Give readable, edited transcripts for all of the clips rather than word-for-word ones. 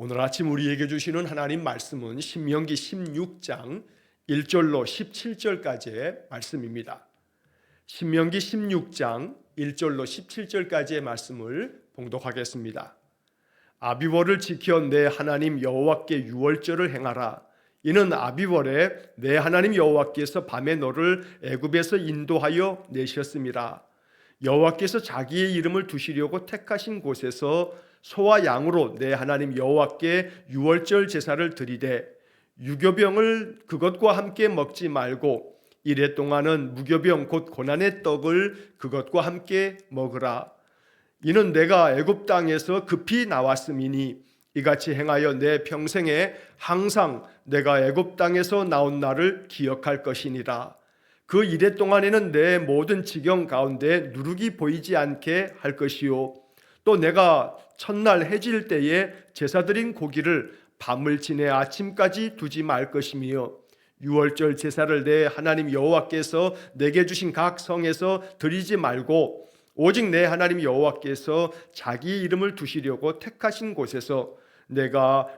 오늘 아침 우리에게 주시는 하나님 말씀은 신명기 16장 1절로 17절까지의 말씀입니다. 신명기 16장 1절로 17절까지의 말씀을 봉독하겠습니다. 아비월을 지켜 내 하나님 여호와께 유월절을 행하라. 이는 아비월에 내 하나님 여호와께서 밤에 너를 애굽에서 인도하여 내셨음이라. 여호와께서 자기의 이름을 두시려고 택하신 곳에서 소와 양으로 내 하나님 여호와께 유월절 제사를 드리되 유교병을 그것과 함께 먹지 말고 이래 동안은 무교병 곧 고난의 떡을 그것과 함께 먹으라. 이는 내가 애굽 땅에서 급히 나왔음이니 이같이 행하여 내 평생에 항상 내가 애굽 땅에서 나온 날을 기억할 것이니라. 그 이래 동안에는 내 모든 지경 가운데 누룩이 보이지 않게 할 것이요 또 내가 첫날 해질 때에 제사 드린 고기를 밤을 지내 아침까지 두지 말 것이며 유월절 제사를 내 하나님 여호와께서 내게 주신 각 성에서 드리지 말고 오직 내 하나님 여호와께서 자기 이름을 두시려고 택하신 곳에서 내가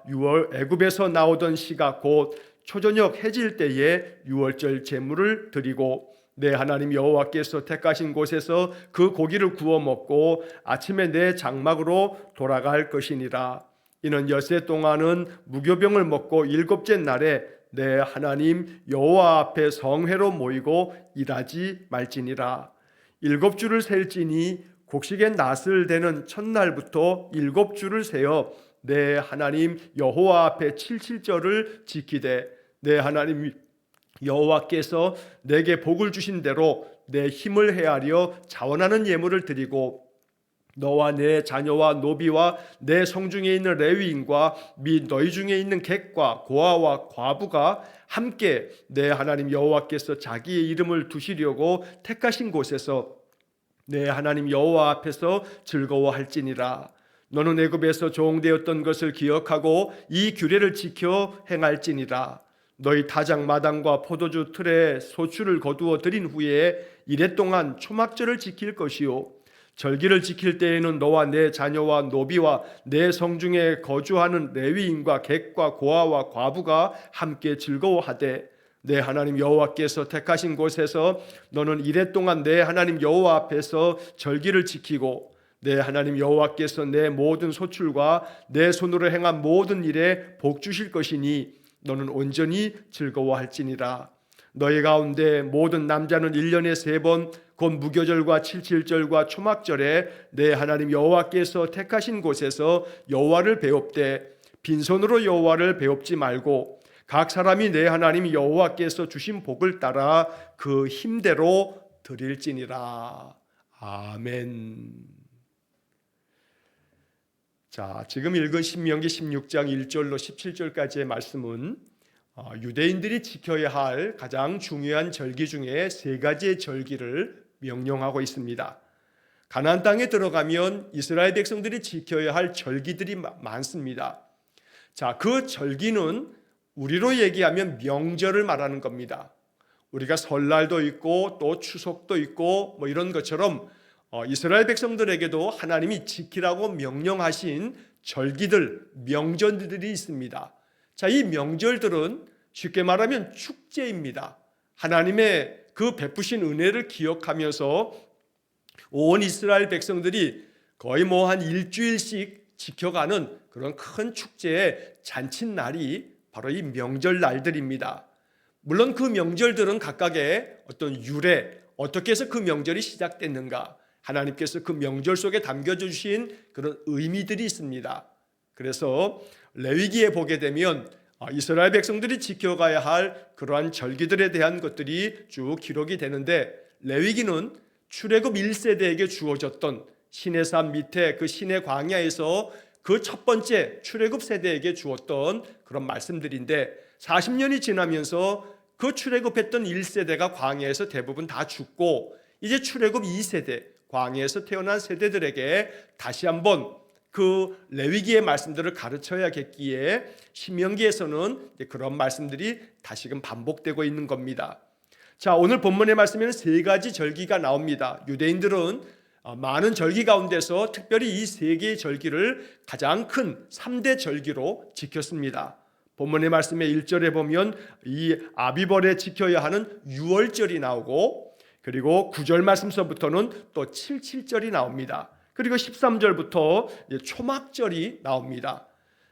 애굽에서 나오던 시가 곧 초저녁 해질 때에 유월절 제물을 드리고 내 하나님 여호와께서 택하신 곳에서 그 고기를 구워 먹고 아침에 내 장막으로 돌아갈 것이니라. 이는 엿새 동안은 무교병을 먹고 일곱째 날에 내 하나님 여호와 앞에 성회로 모이고 일하지 말지니라. 7주를 셀지니 곡식의 낫을 대는 첫날부터 7주를 세어 내 하나님 여호와 앞에 칠칠절을 지키되 내 하나님 여호와께서 내게 복을 주신 대로 내 힘을 헤아려 자원하는 예물을 드리고 너와 내 자녀와 노비와 내 성중에 있는 레위인과 및 너희 중에 있는 객과 고아와 과부가 함께 내 하나님 여호와께서 자기의 이름을 두시려고 택하신 곳에서 내 하나님 여호와 앞에서 즐거워할지니라. 너는 애굽에서 종되었던 것을 기억하고 이 규례를 지켜 행할지니라. 너희 타작 마당과 포도주 틀에 소출을 거두어 드린 후에 이래 동안 초막절을 지킬 것이요 절기를 지킬 때에는 너와 내 자녀와 노비와 내 성중에 거주하는 레위인과 객과 고아와 과부가 함께 즐거워하되 내 하나님 여호와께서 택하신 곳에서 너는 이래 동안 내 하나님 여호와 앞에서 절기를 지키고 내 하나님 여호와께서 내 모든 소출과 내 손으로 행한 모든 일에 복 주실 것이니 너는 온전히 즐거워할지니라. 너희 가운데 모든 남자는 1년에 3번 곧 무교절과 칠칠절과 초막절에 내 하나님 여호와께서 택하신 곳에서 여호와를 배웁되 빈손으로 여호와를 배웁지 말고 각 사람이 내 하나님 여호와께서 주신 복을 따라 그 힘대로 드릴지니라. 아멘. 자, 지금 읽은 신명기 16장 1절로 17절까지의 말씀은 유대인들이 지켜야 할 가장 중요한 절기 중에 3가지의 절기를 명령하고 있습니다. 가나안 땅에 들어가면 이스라엘 백성들이 지켜야 할 절기들이 많습니다. 자, 그 절기는 우리로 얘기하면 명절을 말하는 겁니다. 우리가 설날도 있고 또 추석도 있고 뭐 이런 것처럼 이스라엘 백성들에게도 하나님이 지키라고 명령하신 절기들, 명절들이 있습니다. 자, 이 명절들은 쉽게 말하면 축제입니다. 하나님의 그 베푸신 은혜를 기억하면서 온 이스라엘 백성들이 거의 한 일주일씩 지켜가는 그런 큰 축제의 잔칫날이 바로 이 명절 날들입니다. 물론 그 명절들은 각각의 어떤 유래, 어떻게 해서 그 명절이 시작됐는가, 하나님께서 그 명절 속에 담겨주신 그런 의미들이 있습니다. 그래서 레위기에 보게 되면 이스라엘 백성들이 지켜가야 할 그러한 절기들에 대한 것들이 쭉 기록이 되는데, 레위기는 출애굽 1세대에게 주어졌던 시내산 밑에 그 시내 광야에서 그 첫 번째 출애굽 세대에게 주었던 그런 말씀들인데, 40년이 지나면서 그 출애굽했던 1세대가 광야에서 대부분 다 죽고 이제 출애굽 2세대, 광야에서 태어난 세대들에게 다시 한번 그 레위기의 말씀들을 가르쳐야겠기에 신명기에서는 그런 말씀들이 다시금 반복되고 있는 겁니다. 자, 오늘 본문의 말씀에는 3가지 절기가 나옵니다. 유대인들은 많은 절기 가운데서 특별히 이 세 개의 절기를 가장 큰 3대 절기로 지켰습니다. 본문의 말씀의 1절에 보면 이 아비벌에 지켜야 하는 유월절이 나오고, 그리고 9절 말씀서부터는 또 77절이 나옵니다. 그리고 13절부터 초막절이 나옵니다.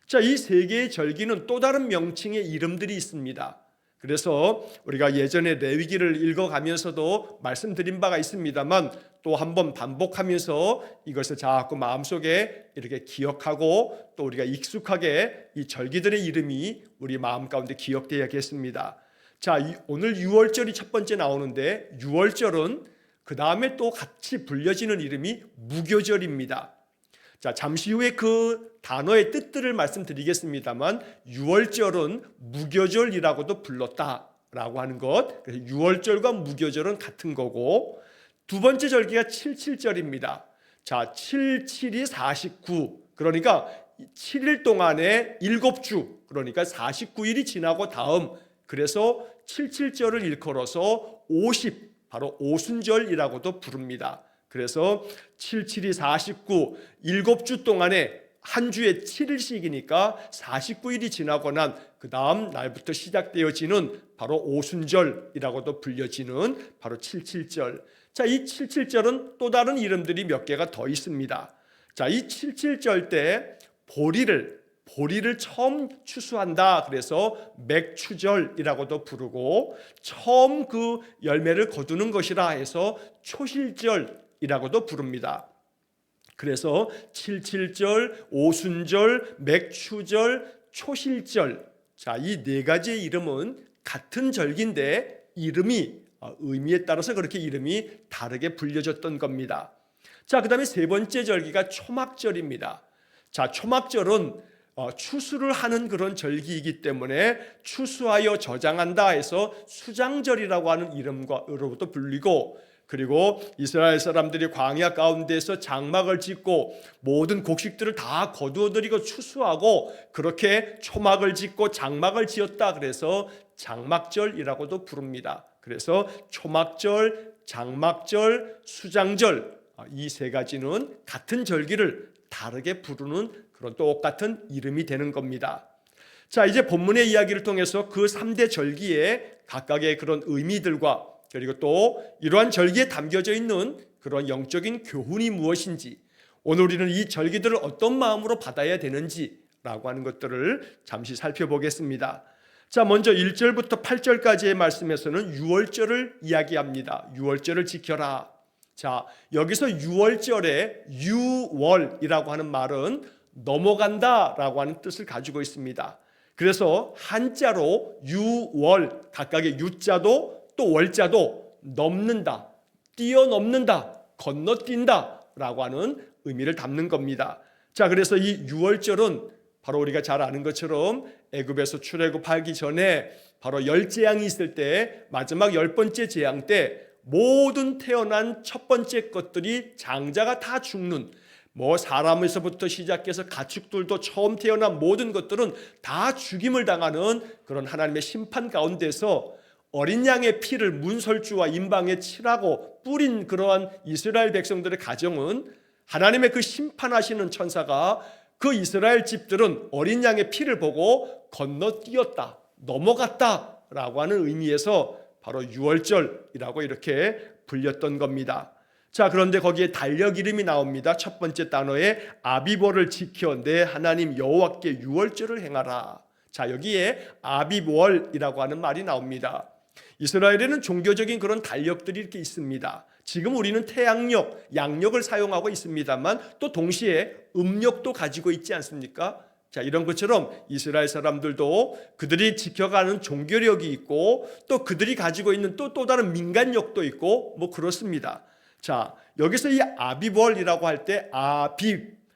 자, 이 세 개의 절기는 또 다른 명칭의 이름들이 있습니다. 그래서 우리가 예전에 레위기를 읽어가면서도 말씀드린 바가 있습니다만 또 한번 반복하면서 이것을 자꾸 마음속에 이렇게 기억하고 또 우리가 익숙하게 이 절기들의 이름이 우리 마음 가운데 기억되어야겠습니다. 자, 오늘 유월절이 첫 번째 나오는데, 유월절은 그 다음에 또 같이 불려지는 이름이 무교절입니다. 자, 잠시 후에 그 단어의 뜻들을 말씀드리겠습니다만, 유월절은 무교절이라고도 불렀다라고 하는 것. 그래서 유월절과 무교절은 같은 거고, 두 번째 절기가 77절입니다. 자, 77이 49, 그러니까 7일 동안에 7주, 그러니까 49일이 지나고 다음, 그래서 77절을 일컬어서 50, 바로 오순절이라고도 부릅니다. 그래서 77이 49, 7주 동안에 한 주에 7일씩이니까 49일이 지나고 난 그 다음 날부터 시작되어지는 바로 오순절이라고도 불려지는 바로 77절. 자, 이 77절은 또 다른 이름들이 몇 개가 더 있습니다. 자, 이 77절 때 보리를 처음 추수한다. 그래서 맥추절이라고도 부르고, 처음 그 열매를 거두는 것이라 해서 초실절이라고도 부릅니다. 그래서 77절, 오순절, 맥추절, 초실절. 자, 이 네 가지의 이름은 같은 절기인데 이름이 의미에 따라서 그렇게 이름이 다르게 불려졌던 겁니다. 자, 그 다음에 세 번째 절기가 초막절입니다. 자, 초막절은 추수를 하는 그런 절기이기 때문에 추수하여 저장한다 해서 수장절이라고 하는 이름으로부터 불리고, 그리고 이스라엘 사람들이 광야 가운데서 장막을 짓고 모든 곡식들을 다 거두어들이고 추수하고 그렇게 초막을 짓고 장막을 지었다. 그래서 장막절이라고도 부릅니다. 그래서 초막절, 장막절, 수장절, 이 세 가지는 같은 절기를 다르게 부르는 그런 똑같은 이름이 되는 겁니다. 자, 이제 본문의 이야기를 통해서 그 3대 절기의 각각의 그런 의미들과, 그리고 또 이러한 절기에 담겨져 있는 그런 영적인 교훈이 무엇인지, 오늘 우리는 이 절기들을 어떤 마음으로 받아야 되는지라고 하는 것들을 잠시 살펴보겠습니다. 자, 먼저 1절부터 8절까지의 말씀에서는 유월절을 이야기합니다. 유월절을 지켜라. 자, 여기서 유월절에 유월이라고 하는 말은 넘어간다라고 하는 뜻을 가지고 있습니다. 그래서 한자로 유월, 각각의 유자도 또 월자도 넘는다, 뛰어넘는다, 건너뛴다 라고 하는 의미를 담는 겁니다. 자, 그래서 이 유월절은 바로 우리가 잘 아는 것처럼 애굽에서 출애굽하기 전에 바로 열 재앙이 있을 때, 마지막 10번째 재앙 때 모든 태어난 첫 번째 것들이 장자가 다 죽는, 사람에서부터 시작해서 가축들도 처음 태어난 모든 것들은 다 죽임을 당하는 그런 하나님의 심판 가운데서 어린 양의 피를 문설주와 임방에 칠하고 뿌린 그러한 이스라엘 백성들의 가정은 하나님의 그 심판하시는 천사가 그 이스라엘 집들은 어린 양의 피를 보고 건너뛰었다, 넘어갔다라고 하는 의미에서 바로 유월절이라고 이렇게 불렸던 겁니다. 자, 그런데 거기에 달력 이름이 나옵니다. 첫 번째 단어에 아비벌을 지켜 내 하나님 여호와께 유월절을 행하라. 자, 여기에 아비월이라고 하는 말이 나옵니다. 이스라엘에는 종교적인 그런 달력들이 이렇게 있습니다. 지금 우리는 태양력, 양력을 사용하고 있습니다만 또 동시에 음력도 가지고 있지 않습니까? 자, 이런 것처럼 이스라엘 사람들도 그들이 지켜가는 종교력이 있고 또 그들이 가지고 있는 또 다른 민간력도 있고 그렇습니다. 자, 여기서 이 아비벌이라고 할 때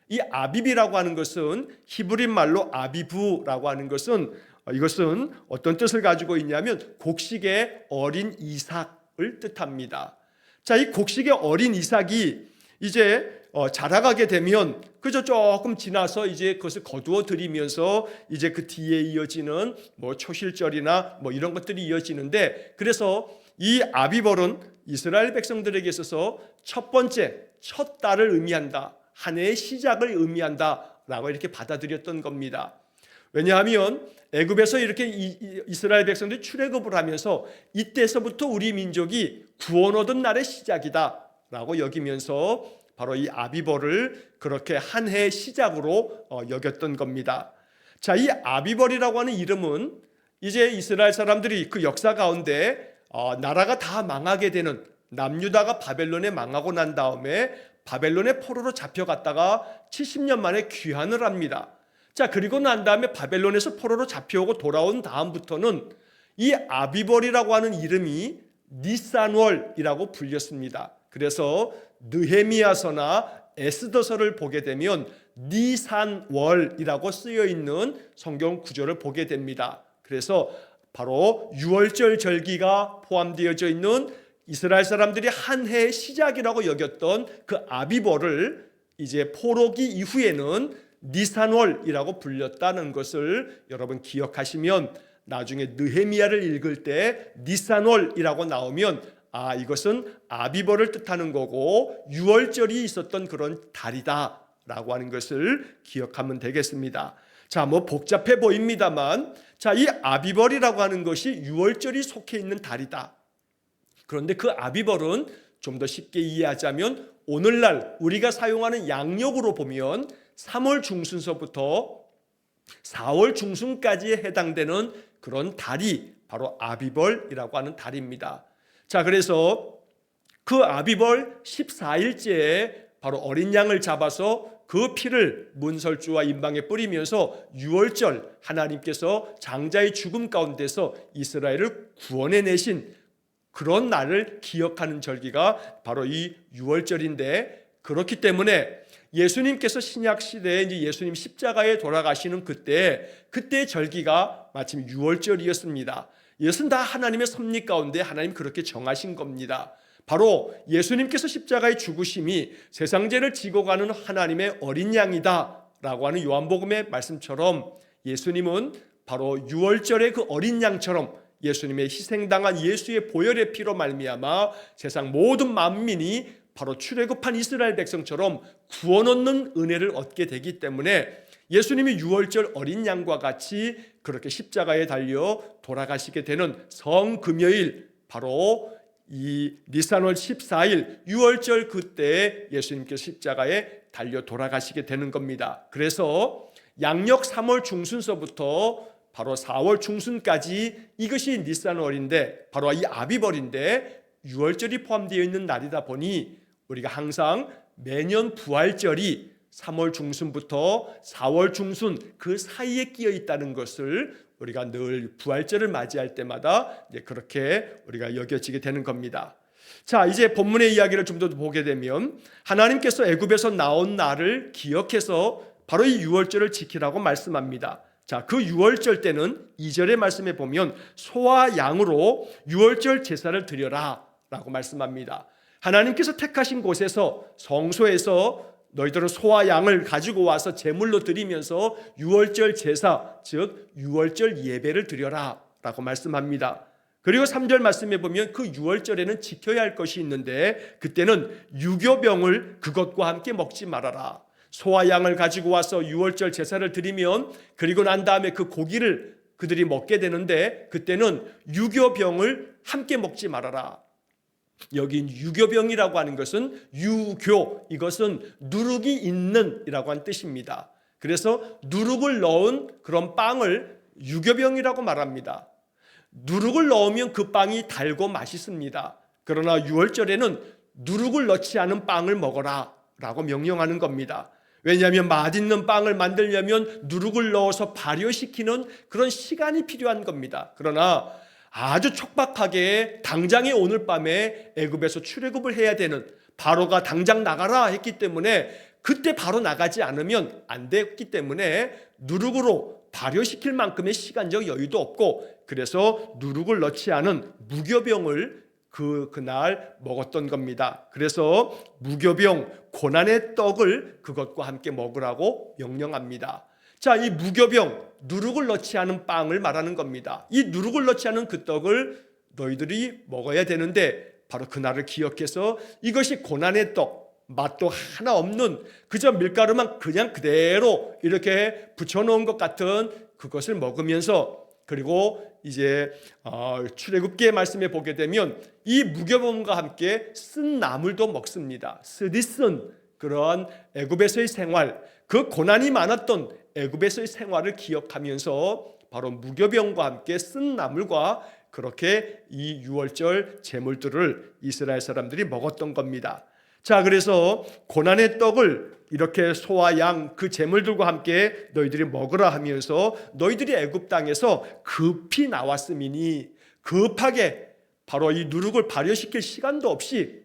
이 아빕이라고 하는 것은 히브리 말로 아비부라고 하는 것은, 이것은 어떤 뜻을 가지고 있냐면 곡식의 어린 이삭을 뜻합니다. 자, 이 곡식의 어린 이삭이 이제 자라가게 되면 그저 조금 지나서 이제 그것을 거두어 들이면서 이제 그 뒤에 이어지는 초실절이나 이런 것들이 이어지는데, 그래서 이 아비벌은 이스라엘 백성들에게 있어서 첫 번째, 첫 달을 의미한다, 한 해의 시작을 의미한다라고 이렇게 받아들였던 겁니다. 왜냐하면 애굽에서 이렇게 이스라엘 백성들이 출애굽을 하면서 이때서부터 우리 민족이 구원 얻은 날의 시작이다라고 여기면서 바로 이 아비벌을 그렇게 한 해의 시작으로 여겼던 겁니다. 자, 이 아비벌이라고 하는 이름은 이제 이스라엘 사람들이 그 역사 가운데 나라가 다 망하게 되는, 남유다가 바벨론에 망하고 난 다음에 바벨론의 포로로 잡혀갔다가 70년 만에 귀환을 합니다. 자, 그리고 난 다음에 바벨론에서 포로로 잡혀오고 돌아온 다음부터는 이 아비벌이라고 하는 이름이 니산월이라고 불렸습니다. 그래서 느헤미야서나 에스더서를 보게 되면 니산월이라고 쓰여 있는 성경 구절을 보게 됩니다. 그래서 바로 유월절 절기가 포함되어져 있는 이스라엘 사람들이 한 해의 시작이라고 여겼던 그 아비벌을 이제 포로기 이후에는 니산월이라고 불렸다는 것을 여러분 기억하시면 나중에 느헤미야를 읽을 때 니산월이라고 나오면 이것은 아비벌을 뜻하는 거고 유월절이 있었던 그런 달이다라고 하는 것을 기억하면 되겠습니다. 자, 뭐 복잡해 보입니다만, 자, 이 아비벌이라고 하는 것이 유월절이 속해 있는 달이다. 그런데 그 아비벌은 좀 더 쉽게 이해하자면 오늘날 우리가 사용하는 양력으로 보면 3월 중순서부터 4월 중순까지에 해당되는 그런 달이 바로 아비벌이라고 하는 달입니다. 자, 그래서 그 아비벌 14일째에 바로 어린 양을 잡아서 그 피를 문설주와 임방에 뿌리면서 유월절, 하나님께서 장자의 죽음 가운데서 이스라엘을 구원해내신 그런 날을 기억하는 절기가 바로 이 유월절인데, 그렇기 때문에 예수님께서 신약 시대에 이제 예수님 십자가에 돌아가시는 그때의 절기가 마침 유월절이었습니다. 이것은 다 하나님의 섭리 가운데 하나님 그렇게 정하신 겁니다. 바로 예수님께서 십자가의 죽으심이 세상죄를 지고 가는 하나님의 어린 양이다라고 하는 요한복음의 말씀처럼 예수님은 바로 유월절의 그 어린 양처럼 예수님의 희생당한 예수의 보혈의 피로 말미암아 세상 모든 만민이 바로 출애굽한 이스라엘 백성처럼 구원 얻는 은혜를 얻게 되기 때문에 예수님이 유월절 어린 양과 같이 그렇게 십자가에 달려 돌아가시게 되는 성금요일, 바로 이 니산월 14일 유월절 그때 예수님께서 십자가에 달려 돌아가시게 되는 겁니다. 그래서 양력 3월 중순서부터 바로 4월 중순까지 이것이 니산월인데, 바로 이 아비벌인데 유월절이 포함되어 있는 날이다 보니 우리가 항상 매년 부활절이 3월 중순부터 4월 중순 그 사이에 끼어 있다는 것을 우리가 늘 부활절을 맞이할 때마다 그렇게 우리가 여겨지게 되는 겁니다. 자, 이제 본문의 이야기를 좀 더 보게 되면 하나님께서 애굽에서 나온 날을 기억해서 바로 이 유월절을 지키라고 말씀합니다. 자, 그 유월절 때는 2절의 말씀에 보면 소와 양으로 유월절 제사를 드려라 라고 말씀합니다. 하나님께서 택하신 곳에서 성소에서 너희들은 소와 양을 가지고 와서 제물로 드리면서 유월절 제사, 즉 유월절 예배를 드려라 라고 말씀합니다. 그리고 3절 말씀에 보면 그 유월절에는 지켜야 할 것이 있는데 그때는 유교병을 그것과 함께 먹지 말아라. 소와 양을 가지고 와서 유월절 제사를 드리면 그리고 난 다음에 그 고기를 그들이 먹게 되는데 그때는 유교병을 함께 먹지 말아라. 여기 유교병이라고 하는 것은 유교, 이것은 누룩이 있는 이라고 하는 뜻입니다. 그래서 누룩을 넣은 그런 빵을 유교병이라고 말합니다. 누룩을 넣으면 그 빵이 달고 맛있습니다. 그러나 유월절에는 누룩을 넣지 않은 빵을 먹어라 라고 명령하는 겁니다. 왜냐하면 맛있는 빵을 만들려면 누룩을 넣어서 발효시키는 그런 시간이 필요한 겁니다. 그러나 아주 촉박하게 당장에 오늘 밤에 애굽에서 출애굽을 해야 되는, 바로가 당장 나가라 했기 때문에 그때 바로 나가지 않으면 안 됐기 때문에 누룩으로 발효시킬 만큼의 시간적 여유도 없고, 그래서 누룩을 넣지 않은 무교병을 그날 먹었던 겁니다. 그래서 무교병, 고난의 떡을 그것과 함께 먹으라고 명령합니다. 자, 이 무교병, 누룩을 넣지 않은 빵을 말하는 겁니다. 이 누룩을 넣지 않은 그 떡을 너희들이 먹어야 되는데 바로 그날을 기억해서 이것이 고난의 떡, 맛도 하나 없는 그저 밀가루만 그냥 그대로 이렇게 붙여놓은 것 같은 그것을 먹으면서, 그리고 이제 출애굽기의 말씀에 보게 되면 이 무교병과 함께 쓴 나물도 먹습니다. 쓰디 쓴 그런 애굽에서의 생활, 그 고난이 많았던 애굽에서의 생활을 기억하면서 바로 무교병과 함께 쓴 나물과 그렇게 이 유월절 제물들을 이스라엘 사람들이 먹었던 겁니다. 자, 그래서 고난의 떡을 이렇게 소와 양 그 제물들과 함께 너희들이 먹으라 하면서 너희들이 애굽 땅에서 급히 나왔음이니, 급하게 바로 이 누룩을 발효시킬 시간도 없이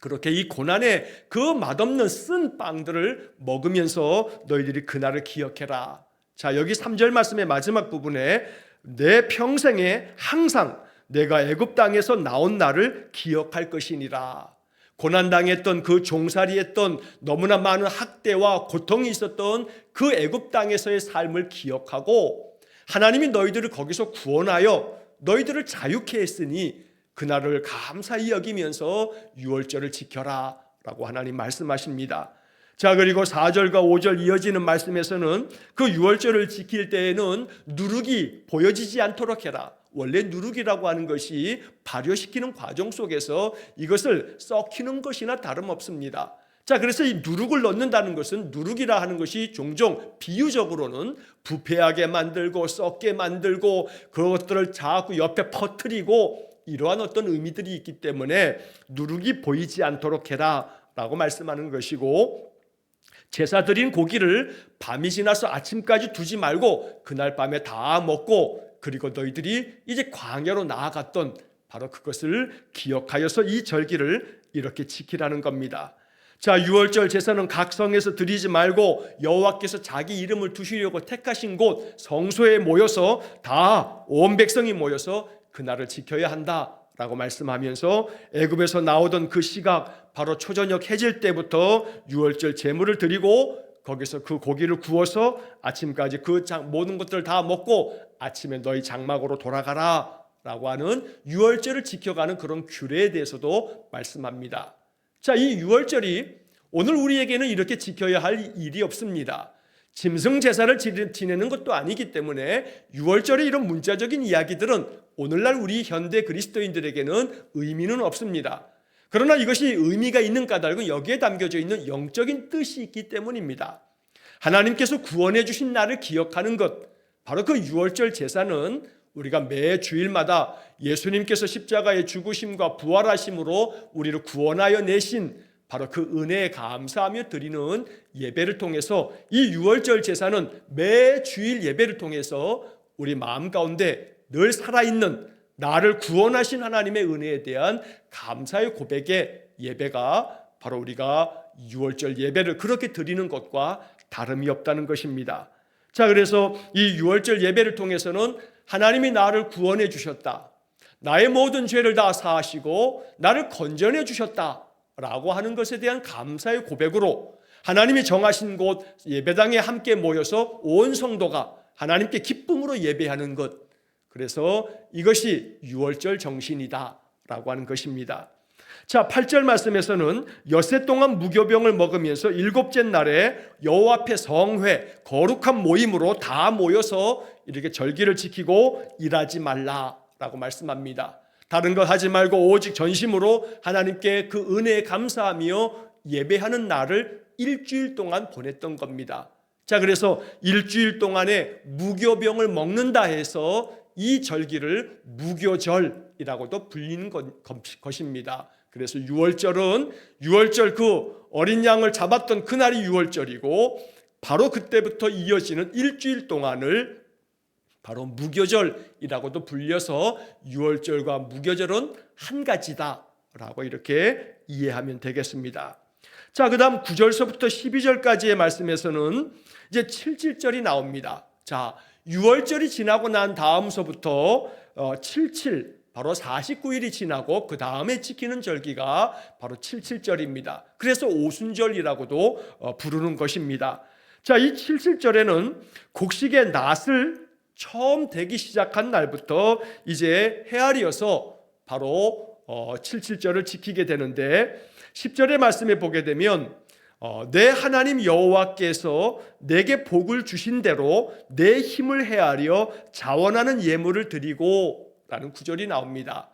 그렇게 이 고난의 그 맛없는 쓴 빵들을 먹으면서 너희들이 그날을 기억해라. 자, 여기 3절 말씀의 마지막 부분에 내 평생에 항상 내가 애굽 땅에서 나온 날을 기억할 것이니라. 고난당했던 그 종살이했던 너무나 많은 학대와 고통이 있었던 그 애굽 땅에서의 삶을 기억하고 하나님이 너희들을 거기서 구원하여 너희들을 자유케 했으니 그날을 감사히 여기면서 유월절을 지켜라 라고 하나님 말씀하십니다. 자, 그리고 4절과 5절 이어지는 말씀에서는 그 유월절을 지킬 때에는 누룩이 보여지지 않도록 해라. 원래 누룩이라고 하는 것이 발효시키는 과정 속에서 이것을 썩히는 것이나 다름없습니다. 자, 그래서 이 누룩을 넣는다는 것은, 누룩이라 하는 것이 종종 비유적으로는 부패하게 만들고 썩게 만들고 그것들을 자꾸 옆에 퍼뜨리고 이러한 어떤 의미들이 있기 때문에 누룩이 보이지 않도록 해라 라고 말씀하는 것이고, 제사 드린 고기를 밤이 지나서 아침까지 두지 말고 그날 밤에 다 먹고, 그리고 너희들이 이제 광야로 나아갔던 바로 그것을 기억하여서 이 절기를 이렇게 지키라는 겁니다. 자, 유월절 제사는 각 성에서 드리지 말고 여호와께서 자기 이름을 두시려고 택하신 곳 성소에 모여서 다 온 백성이 모여서 그날을 지켜야 한다라고 말씀하면서 애굽에서 나오던 그 시각, 바로 초저녁 해질 때부터 유월절 제물을 드리고 거기서 그 고기를 구워서 아침까지 그 모든 것들을 다 먹고 아침에 너희 장막으로 돌아가라 라고 하는 유월절을 지켜가는 그런 규례에 대해서도 말씀합니다. 자, 이 유월절이 오늘 우리에게는 이렇게 지켜야 할 일이 없습니다. 짐승 제사를 지내는 것도 아니기 때문에 유월절의 이런 문자적인 이야기들은 오늘날 우리 현대 그리스도인들에게는 의미는 없습니다. 그러나 이것이 의미가 있는 까닭은 여기에 담겨져 있는 영적인 뜻이 있기 때문입니다. 하나님께서 구원해 주신 날을 기억하는 것, 바로 그 유월절 제사는 우리가 매 주일마다 예수님께서 십자가의 죽으심과 부활하심으로 우리를 구원하여 내신 바로 그 은혜에 감사하며 드리는 예배를 통해서, 이 유월절 제사는 매 주일 예배를 통해서 우리 마음 가운데 늘 살아있는 나를 구원하신 하나님의 은혜에 대한 감사의 고백의 예배가 바로 우리가 유월절 예배를 그렇게 드리는 것과 다름이 없다는 것입니다. 자, 그래서 이 유월절 예배를 통해서는 하나님이 나를 구원해 주셨다, 나의 모든 죄를 다 사하시고 나를 건져내 주셨다라고 하는 것에 대한 감사의 고백으로 하나님이 정하신 곳 예배당에 함께 모여서 온 성도가 하나님께 기쁨으로 예배하는 것, 그래서 이것이 유월절 정신이다라고 하는 것입니다. 자, 8절 말씀에서는 엿새 동안 무교병을 먹으면서 일곱째 날에 여호와 앞에 성회, 거룩한 모임으로 다 모여서 이렇게 절기를 지키고 일하지 말라라고 말씀합니다. 다른 거 하지 말고 오직 전심으로 하나님께 그 은혜에 감사하며 예배하는 날을 일주일 동안 보냈던 겁니다. 자, 그래서 일주일 동안에 무교병을 먹는다 해서 이 절기를 무교절이라고도 불리는 것입니다. 그래서 유월절 그 어린 양을 잡았던 그날이 유월절이고, 바로 그때부터 이어지는 일주일 동안을 바로 무교절이라고도 불려서 유월절과 무교절은 한 가지다라고 이렇게 이해하면 되겠습니다. 자, 그 다음 9절서부터 12절까지의 말씀에서는 이제 7.7절이 나옵니다. 자, 유월절이 지나고 난 다음서부터 77, 바로 49일이 지나고 그 다음에 지키는 절기가 바로 77절입니다. 그래서 오순절이라고도 부르는 것입니다. 자, 이 77절에는 곡식의 낫을 처음 되기 시작한 날부터 이제 헤아리어서 바로 77절을 지키게 되는데 10절의 말씀에 보게 되면 내 하나님 여호와께서 내게 복을 주신 대로 내 힘을 헤아려 자원하는 예물을 드리고 라는 구절이 나옵니다.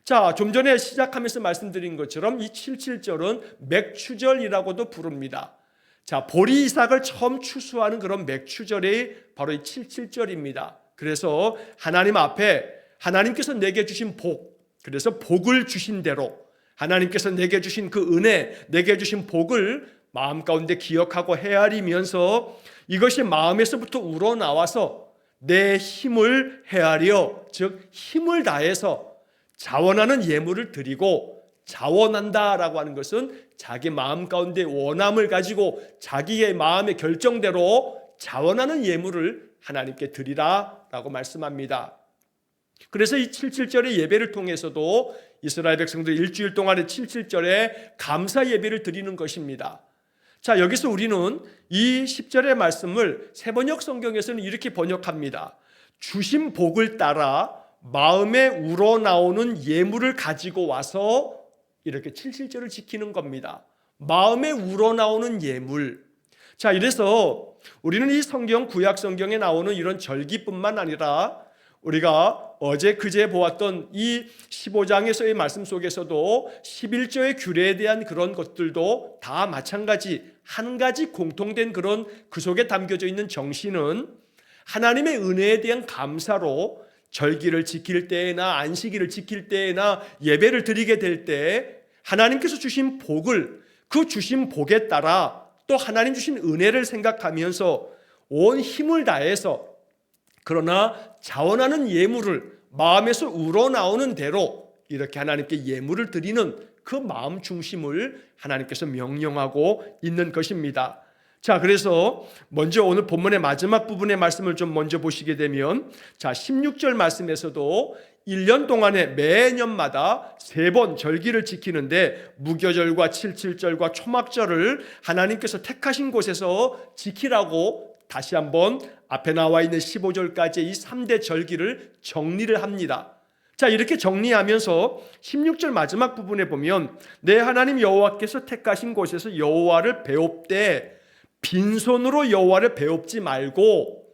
자, 좀 전에 시작하면서 말씀드린 것처럼 이 77절은 맥추절이라고도 부릅니다. 자, 보리 이삭을 처음 추수하는 그런 맥추절이 바로 이 77절입니다. 그래서 하나님 앞에 하나님께서 내게 주신 복, 그래서 복을 주신 대로 하나님께서 내게 주신 그 은혜, 내게 주신 복을 마음 가운데 기억하고 헤아리면서 이것이 마음에서부터 우러나와서 내 힘을 헤아려, 즉 힘을 다해서 자원하는 예물을 드리고, 자원한다라고 하는 것은 자기 마음 가운데 원함을 가지고 자기의 마음의 결정대로 자원하는 예물을 하나님께 드리라라고 말씀합니다. 그래서 이 77절의 예배를 통해서도 이스라엘 백성들 일주일 동안의 77절에 감사 예배를 드리는 것입니다. 자, 여기서 우리는 이 10절의 말씀을 세번역 성경에서는 이렇게 번역합니다. 주신 복을 따라 마음에 우러나오는 예물을 가지고 와서 이렇게 77절을 지키는 겁니다. 마음에 우러나오는 예물. 자, 이래서 우리는 이 성경, 구약 성경에 나오는 이런 절기뿐만 아니라 우리가 어제 그제 보았던 이 15장에서의 말씀 속에서도 11조의 규례에 대한 그런 것들도 다 마찬가지 한 가지 공통된 그런 그 속에 담겨져 있는 정신은 하나님의 은혜에 대한 감사로 절기를 지킬 때나 안식일을 지킬 때나 예배를 드리게 될 때 하나님께서 주신 복을, 그 주신 복에 따라 또 하나님 주신 은혜를 생각하면서 온 힘을 다해서, 그러나 자원하는 예물을 마음에서 우러나오는 대로 이렇게 하나님께 예물을 드리는 그 마음 중심을 하나님께서 명령하고 있는 것입니다. 자, 그래서 먼저 오늘 본문의 마지막 부분의 말씀을 좀 먼저 보시게 되면, 자, 16절 말씀에서도 1년 동안에 매년마다 3번 절기를 지키는데 무교절과 77절과 초막절을 하나님께서 택하신 곳에서 지키라고 다시 한번 앞에 나와 있는 15절까지의 이 3대 절기를 정리를 합니다. 자, 이렇게 정리하면서 16절 마지막 부분에 보면 내 하나님 여호와께서 택하신 곳에서 여호와를 배웁되 빈손으로 여호와를 배웁지 말고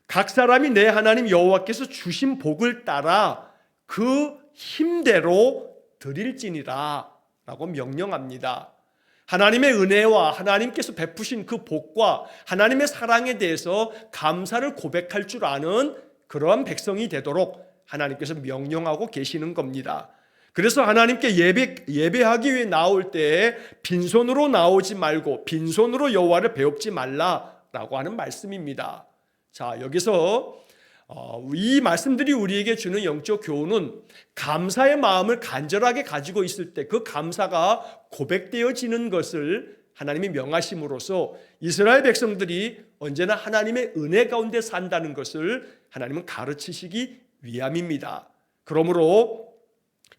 각 사람이 내 하나님 여호와께서 주신 복을 따라 그 힘대로 드릴지니라 라고 명령합니다. 하나님의 은혜와 하나님께서 베푸신 그 복과 하나님의 사랑에 대해서 감사를 고백할 줄 아는 그러한 백성이 되도록 하나님께서 명령하고 계시는 겁니다. 그래서 하나님께 예배하기 위해 나올 때 빈손으로 나오지 말고 빈손으로 여호와를 배웁지 말라라고 하는 말씀입니다. 자, 여기서 이 말씀들이 우리에게 주는 영적 교훈은 감사의 마음을 간절하게 가지고 있을 때 그 감사가 고백되어지는 것을 하나님이 명하심으로써 이스라엘 백성들이 언제나 하나님의 은혜 가운데 산다는 것을 하나님은 가르치시기 위함입니다. 그러므로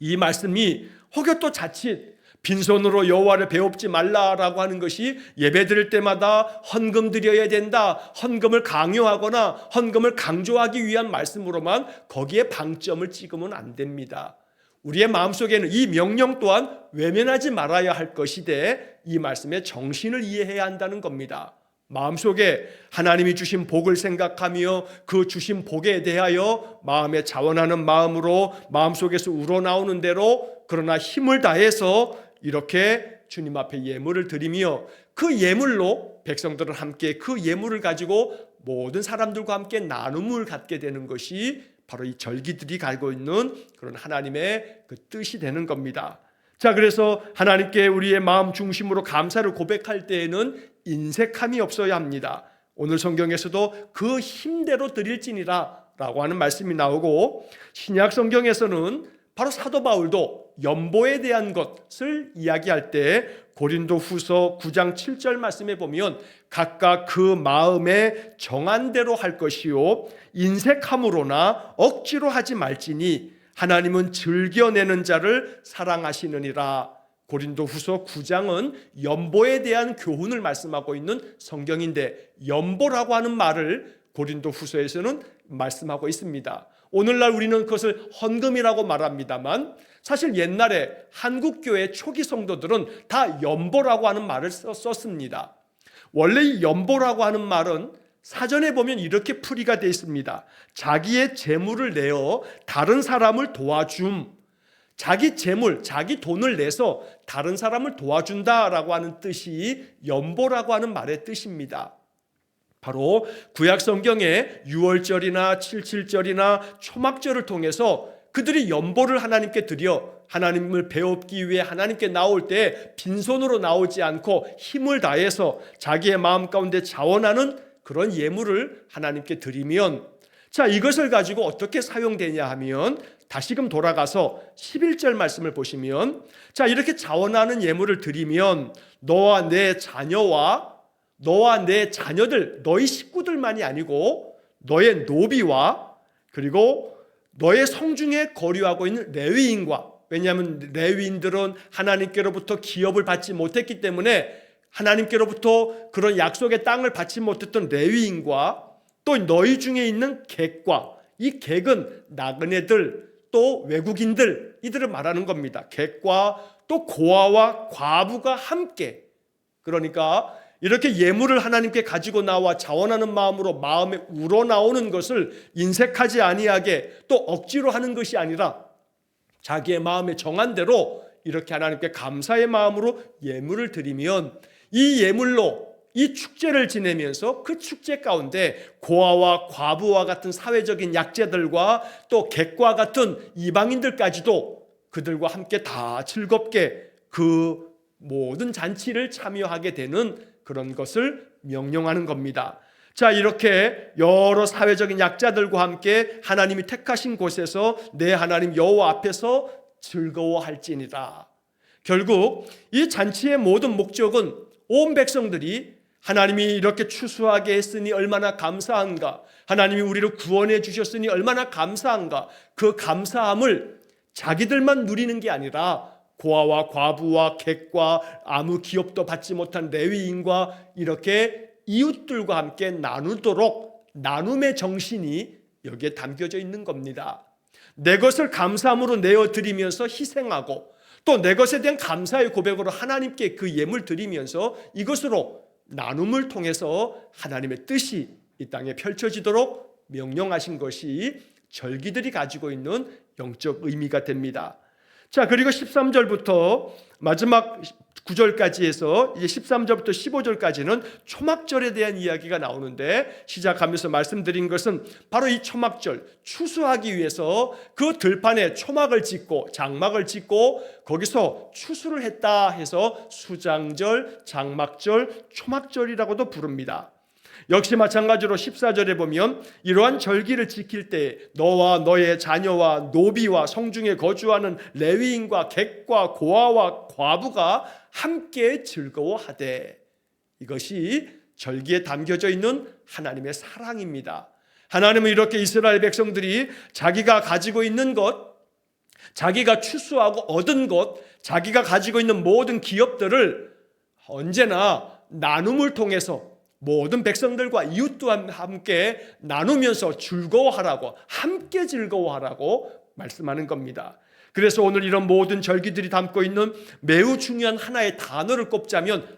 이 말씀이 혹여 또 자칫 빈손으로 여호와를 배웁지 말라라고 하는 것이 예배 드릴 때마다 헌금 드려야 된다, 헌금을 강요하거나 헌금을 강조하기 위한 말씀으로만 거기에 방점을 찍으면 안 됩니다. 우리의 마음속에는 이 명령 또한 외면하지 말아야 할 것이되 이 말씀의 정신을 이해해야 한다는 겁니다. 마음속에 하나님이 주신 복을 생각하며 그 주신 복에 대하여 마음에 자원하는 마음으로 마음속에서 우러나오는 대로, 그러나 힘을 다해서 이렇게 주님 앞에 예물을 드리며 그 예물로 백성들은 함께 그 예물을 가지고 모든 사람들과 함께 나눔을 갖게 되는 것이 바로 이 절기들이 가지고 있는 그런 하나님의 그 뜻이 되는 겁니다. 자, 그래서 하나님께 우리의 마음 중심으로 감사를 고백할 때에는 인색함이 없어야 합니다. 오늘 성경에서도 그 힘대로 드릴지니라 라고 하는 말씀이 나오고, 신약 성경에서는 바로 사도 바울도 연보에 대한 것을 이야기할 때 고린도후서 9장 7절 말씀에 보면 각각 그 마음에 정한 대로 할 것이요 인색함으로나 억지로 하지 말지니 하나님은 즐겨내는 자를 사랑하시느니라. 고린도후서 9장은 연보에 대한 교훈을 말씀하고 있는 성경인데, 연보라고 하는 말을 고린도후서에서는 말씀하고 있습니다. 오늘날 우리는 그것을 헌금이라고 말합니다만 사실 옛날에 한국교회 초기 성도들은 다 연보라고 하는 말을 썼습니다. 원래 이 연보라고 하는 말은 사전에 보면 이렇게 풀이가 되어 있습니다. 자기의 재물을 내어 다른 사람을 도와줌. 자기 재물, 자기 돈을 내서 다른 사람을 도와준다라고 하는 뜻이 연보라고 하는 말의 뜻입니다. 바로 구약 성경의 유월절이나 칠칠절이나 초막절을 통해서 그들이 연보를 하나님께 드려 하나님을 배웁기 위해 하나님께 나올 때 빈손으로 나오지 않고 힘을 다해서 자기의 마음 가운데 자원하는 그런 예물을 하나님께 드리면, 자, 이것을 가지고 어떻게 사용되냐 하면 다시금 돌아가서 11절 말씀을 보시면, 자, 이렇게 자원하는 예물을 드리면 너와 내 자녀와 너와 내 자녀들, 너희 식구들만이 아니고 너의 노비와 그리고 너의 성중에 거류하고 있는 레위인과, 왜냐하면 레위인들은 하나님께로부터 기업을 받지 못했기 때문에 하나님께로부터 그런 약속의 땅을 받지 못했던 레위인과 또 너희 중에 있는 객과, 이 객은 나그네들 또 외국인들, 이들을 말하는 겁니다. 객과 또 고아와 과부가 함께, 그러니까 이렇게 예물을 하나님께 가지고 나와 자원하는 마음으로 마음에 우러나오는 것을 인색하지 아니하게 또 억지로 하는 것이 아니라 자기의 마음에 정한 대로 이렇게 하나님께 감사의 마음으로 예물을 드리면 이 예물로 이 축제를 지내면서 그 축제 가운데 고아와 과부와 같은 사회적인 약자들과 또 객과 같은 이방인들까지도 그들과 함께 다 즐겁게 그 모든 잔치를 참여하게 되는 그런 것을 명령하는 겁니다. 자, 이렇게 여러 사회적인 약자들과 함께 하나님이 택하신 곳에서 내 하나님 여호와 앞에서 즐거워할지니라. 결국 이 잔치의 모든 목적은 온 백성들이 하나님이 이렇게 추수하게 했으니 얼마나 감사한가, 하나님이 우리를 구원해 주셨으니 얼마나 감사한가, 그 감사함을 자기들만 누리는 게 아니라 고아와 과부와 객과 아무 기업도 받지 못한 레위인과 이렇게 이웃들과 함께 나누도록 나눔의 정신이 여기에 담겨져 있는 겁니다. 내 것을 감사함으로 내어드리면서 희생하고 또 내 것에 대한 감사의 고백으로 하나님께 그 예물 드리면서 이것으로 나눔을 통해서 하나님의 뜻이 이 땅에 펼쳐지도록 명령하신 것이 절기들이 가지고 있는 영적 의미가 됩니다. 자, 그리고 13절부터 마지막 9절까지 해서 이제 13절부터 15절까지는 초막절에 대한 이야기가 나오는데, 시작하면서 말씀드린 것은 바로 이 초막절, 추수하기 위해서 그 들판에 초막을 짓고 장막을 짓고 거기서 추수를 했다 해서 수장절, 장막절, 초막절이라고도 부릅니다. 역시 마찬가지로 14절에 보면 이러한 절기를 지킬 때 너와 너의 자녀와 노비와 성중에 거주하는 레위인과 객과 고아와 과부가 함께 즐거워하되, 이것이 절기에 담겨져 있는 하나님의 사랑입니다. 하나님은 이렇게 이스라엘 백성들이 자기가 가지고 있는 것, 자기가 추수하고 얻은 것, 자기가 가지고 있는 모든 기업들을 언제나 나눔을 통해서 모든 백성들과 이웃도 함께 나누면서 즐거워하라고, 함께 즐거워하라고 말씀하는 겁니다. 그래서 오늘 이런 모든 절기들이 담고 있는 매우 중요한 하나의 단어를 꼽자면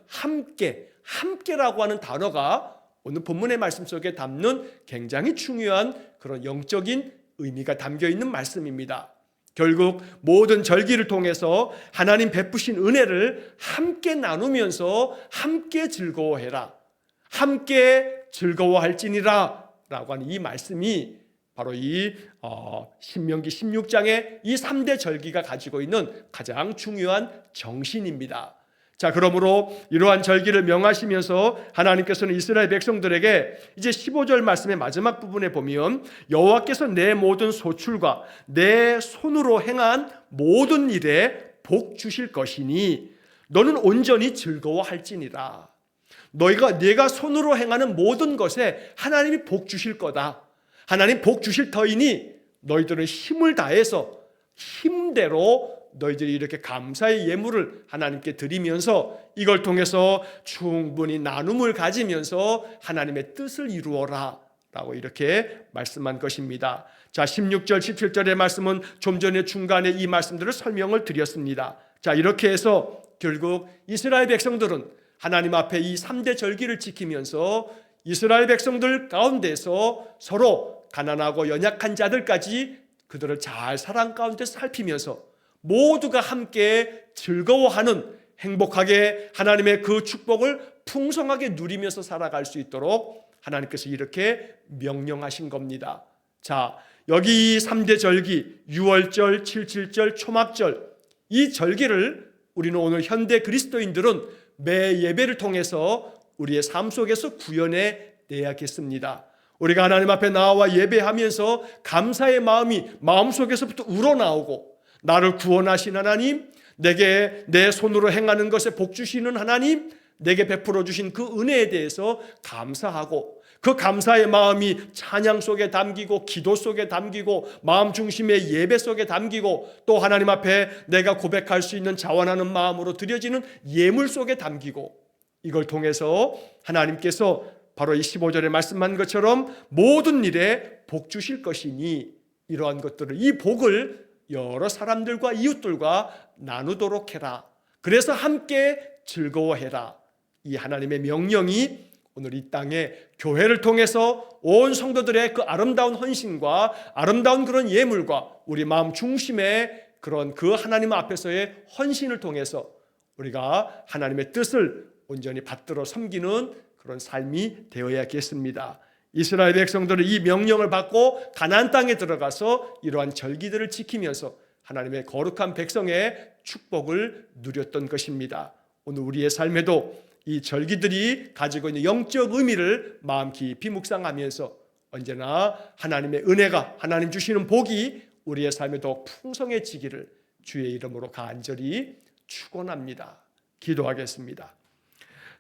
함께라고 하는 단어가 오늘 본문의 말씀 속에 담는 굉장히 중요한 그런 영적인 의미가 담겨 있는 말씀입니다. 결국 모든 절기를 통해서 하나님 베푸신 은혜를 함께 나누면서 함께 즐거워해라, 함께 즐거워할지니라 라고 하는 이 말씀이 바로 이 신명기 16장의 이 3대 절기가 가지고 있는 가장 중요한 정신입니다. 자, 그러므로 이러한 절기를 명하시면서 하나님께서는 이스라엘 백성들에게 이제 15절 말씀의 마지막 부분에 보면 여호와께서 내 모든 소출과 내 손으로 행한 모든 일에 복 주실 것이니 너는 온전히 즐거워할지니라. 내가 손으로 행하는 모든 것에 하나님이 복 주실 거다. 하나님 복 주실 터이니 너희들은 힘을 다해서 힘대로 너희들이 이렇게 감사의 예물을 하나님께 드리면서 이걸 통해서 충분히 나눔을 가지면서 하나님의 뜻을 이루어라 라고 이렇게 말씀한 것입니다. 자, 16절, 17절의 말씀은 좀 전에 중간에 이 말씀들을 설명을 드렸습니다. 자, 이렇게 해서 결국 이스라엘 백성들은 하나님 앞에 이 3대 절기를 지키면서 이스라엘 백성들 가운데서 서로 가난하고 연약한 자들까지 그들을 잘 사랑 가운데 살피면서 모두가 함께 즐거워하는, 행복하게 하나님의 그 축복을 풍성하게 누리면서 살아갈 수 있도록 하나님께서 이렇게 명령하신 겁니다. 자, 여기 3대 절기, 유월절, 칠칠절, 초막절, 이 절기를 우리는 오늘 현대 그리스도인들은 매 예배를 통해서 우리의 삶 속에서 구현해 내야겠습니다. 우리가 하나님 앞에 나와 예배하면서 감사의 마음이 마음속에서부터 우러나오고, 나를 구원하신 하나님, 내게 내 손으로 행하는 것에 복 주시는 하나님, 내게 베풀어 주신 그 은혜에 대해서 감사하고, 그 감사의 마음이 찬양 속에 담기고, 기도 속에 담기고, 마음 중심의 예배 속에 담기고, 또 하나님 앞에 내가 고백할 수 있는 자원하는 마음으로 드려지는 예물 속에 담기고, 이걸 통해서 하나님께서 바로 이 15절에 말씀한 것처럼 모든 일에 복 주실 것이니, 이러한 것들을, 이 복을 여러 사람들과 이웃들과 나누도록 해라. 그래서 함께 즐거워해라. 이 하나님의 명령이 오늘 이 땅에 교회를 통해서 온 성도들의 그 아름다운 헌신과 아름다운 그런 예물과 우리 마음 중심의 그런 그 하나님 앞에서의 헌신을 통해서 우리가 하나님의 뜻을 온전히 받들어 섬기는 그런 삶이 되어야겠습니다. 이스라엘 백성들은 이 명령을 받고 가나안 땅에 들어가서 이러한 절기들을 지키면서 하나님의 거룩한 백성의 축복을 누렸던 것입니다. 오늘 우리의 삶에도 이 절기들이 가지고 있는 영적 의미를 마음 깊이 묵상하면서 언제나 하나님의 은혜가, 하나님 주시는 복이 우리의 삶에 더 풍성해지기를 주의 이름으로 간절히 축원합니다. 기도하겠습니다.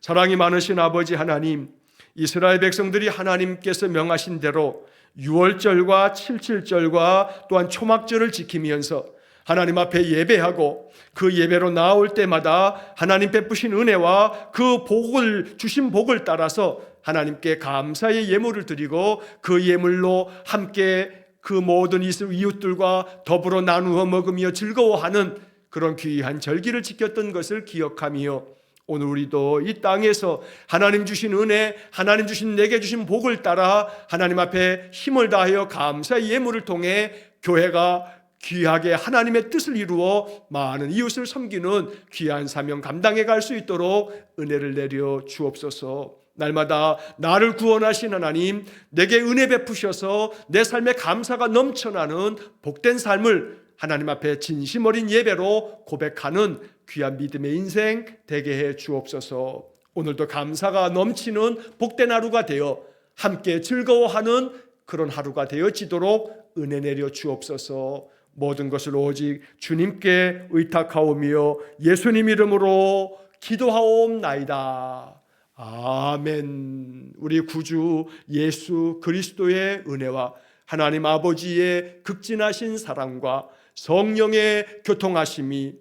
사랑이 많으신 아버지 하나님, 이스라엘 백성들이 하나님께서 명하신 대로 유월절과 칠칠절과 또한 초막절을 지키면서 하나님 앞에 예배하고, 그 예배로 나올 때마다 하나님 베푸신 은혜와 그 복을 주신 복을 따라서 하나님께 감사의 예물을 드리고, 그 예물로 함께 그 모든 이웃들과 더불어 나누어 먹으며 즐거워하는 그런 귀한 절기를 지켰던 것을 기억하며, 오늘 우리도 이 땅에서 하나님 주신 은혜, 하나님 주신 내게 주신 복을 따라 하나님 앞에 힘을 다하여 감사의 예물을 통해 교회가 귀하게 하나님의 뜻을 이루어 많은 이웃을 섬기는 귀한 사명 감당해 갈 수 있도록 은혜를 내려 주옵소서. 날마다 나를 구원하신 하나님, 내게 은혜 베푸셔서 내 삶에 감사가 넘쳐나는 복된 삶을 하나님 앞에 진심 어린 예배로 고백하는 귀한 믿음의 인생 되게 해 주옵소서. 오늘도 감사가 넘치는 복된 하루가 되어 함께 즐거워하는 그런 하루가 되어지도록 은혜 내려 주옵소서. 모든 것을 오직 주님께 의탁하오며 예수님 이름으로 기도하옵나이다. 아멘. 우리 구주 예수 그리스도의 은혜와 하나님 아버지의 극진하신 사랑과 성령의 교통하심이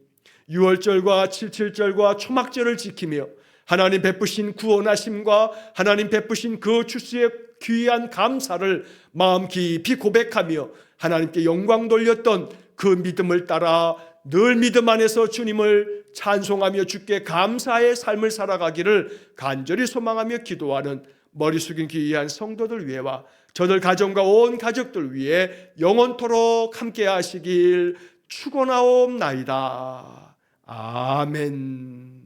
유월절과 칠칠절과 초막절을 지키며 하나님 베푸신 구원하심과 하나님 베푸신 그 주수의 귀한 감사를 마음 깊이 고백하며 하나님께 영광 돌렸던 그 믿음을 따라 늘 믿음 안에서 주님을 찬송하며 주께 감사의 삶을 살아가기를 간절히 소망하며 기도하는 머리 숙인 귀한 성도들 위해와 저들 가정과 온 가족들 위해 영원토록 함께 하시길 축원하옵나이다. 아멘.